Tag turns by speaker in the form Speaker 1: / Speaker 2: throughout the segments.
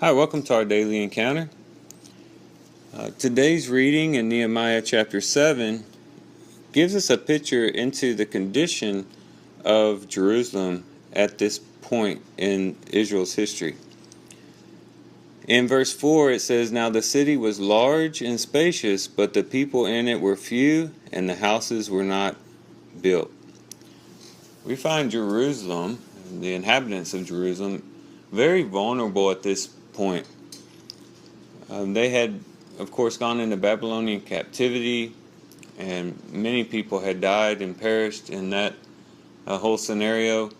Speaker 1: Hi, welcome to our daily encounter. Today's reading in Nehemiah chapter 7 gives us a picture into the condition of Jerusalem at this point in Israel's history. In verse 4 it says, "Now the city was large and spacious, but the people in it were few, and the houses were not built." We find Jerusalem, the inhabitants of Jerusalem, very vulnerable at this point. They had, of course, gone into Babylonian captivity, and many people had died and perished in that whole scenario.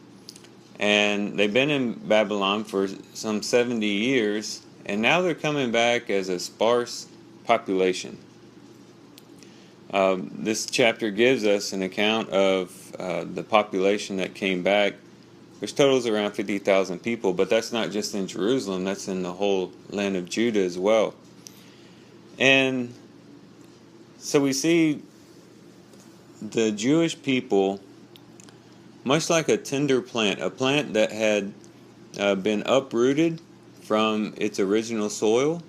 Speaker 1: And they've been in Babylon for some 70 years, and now they're coming back as a sparse population. This chapter gives us an account of the population that came back, which totals around 50,000 people, but that's not just in Jerusalem, that's in the whole land of Judah as well. And so we see the Jewish people much like a tender plant, a plant that had been uprooted from its original soil,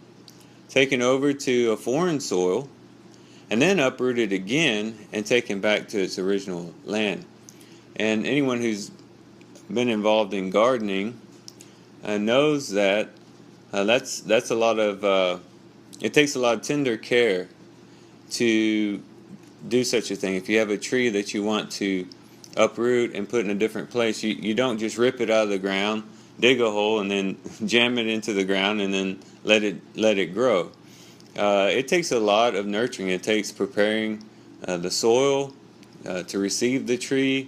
Speaker 1: taken over to a foreign soil, and then uprooted again and taken back to its original land. And anyone who's been involved in gardening knows that that's a lot of it takes a lot of tender care to do such a thing. If you have a tree that you want to uproot and put in a different place, you don't just rip it out of the ground, dig a hole, and then jam it into the ground and then let it grow. It takes a lot of nurturing. It takes preparing the soil to receive the tree.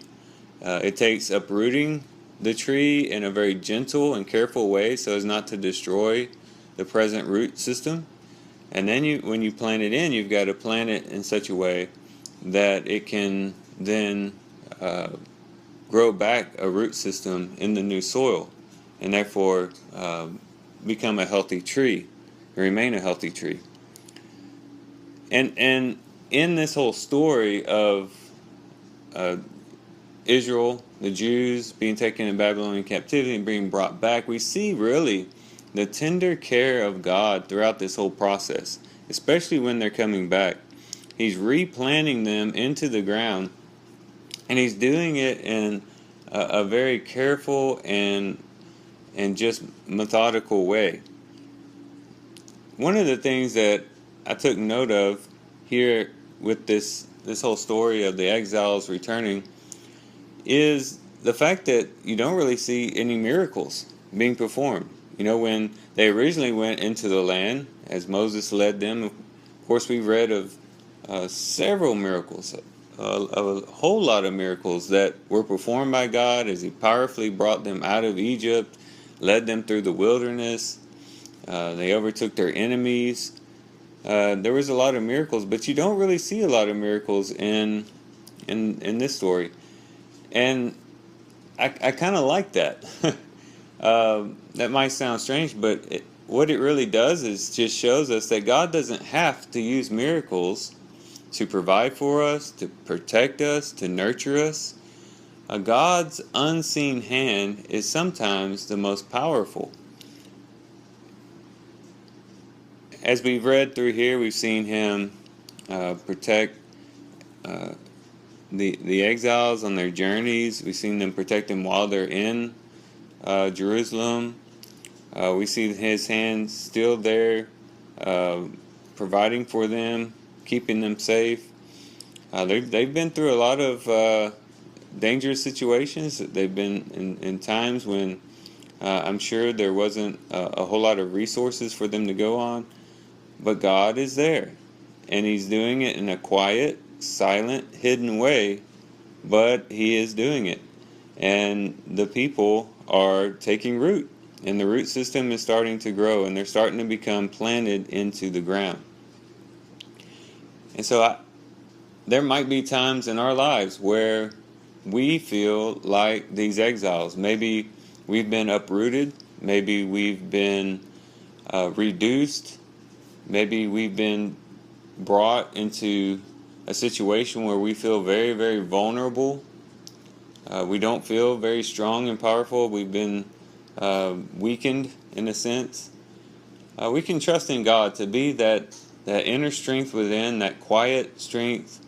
Speaker 1: It takes uprooting the tree in a very gentle and careful way so as not to destroy the present root system. And then when you plant it in, you've got to plant it in such a way that it can then grow back a root system in the new soil, and therefore become a healthy tree, remain a healthy tree. And in this whole story of Israel, the Jews being taken in Babylonian captivity and being brought back, we see really the tender care of God throughout this whole process, especially when they're coming back. He's replanting them into the ground, and he's doing it in a very careful and just methodical way. One of the things that I took note of here with this whole story of the exiles returning is the fact that you don't really see any miracles being performed. You know, when they originally went into the land, as Moses led them, of course we read of several miracles, a whole lot of miracles that were performed by God as he powerfully brought them out of Egypt, led them through the wilderness. They overtook their enemies. There was a lot of miracles, but you don't really see a lot of miracles in this story. And I kind of like that. That might sound strange, but what it really does is just shows us that God doesn't have to use miracles to provide for us, to protect us, to nurture us. God's unseen hand is sometimes the most powerful. As we've read through here, we've seen him protect the exiles on their journeys. We've seen them protect them while they're in Jerusalem. We see his hand still there, providing for them, keeping them safe. They've been through a lot of dangerous situations. They've been in times when I'm sure there wasn't a whole lot of resources for them to go on. But God is there, and he's doing it in a quiet, silent, hidden way, but he is doing it. And the people are taking root, and the root system is starting to grow, and they're starting to become planted into the ground. And so there might be times in our lives where we feel like these exiles. Maybe we've been uprooted, maybe we've been reduced, maybe we've been brought into a situation where we feel very, very vulnerable. We don't feel very strong and powerful. We've been weakened in a sense. we can trust in God to be that inner strength within, that quiet strength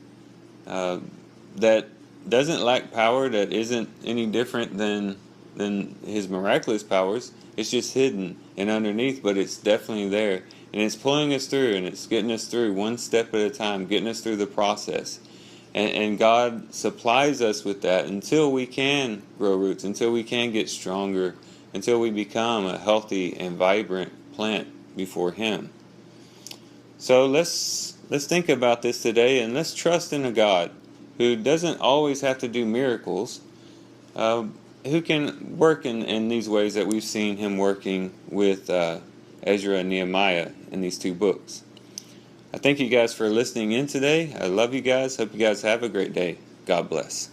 Speaker 1: that doesn't lack power, that isn't any different than His miraculous powers. It's just hidden and underneath, but it's definitely there. And it's pulling us through, and it's getting us through one step at a time, getting us through the process. And God supplies us with that until we can grow roots, until we can get stronger, until we become a healthy and vibrant plant before Him. So let's think about this today, and let's trust in a God who doesn't always have to do miracles, who can work in these ways that we've seen Him working with Ezra and Nehemiah in these two books. I thank you guys for listening in today. I love you guys. Hope you guys have a great day. God bless.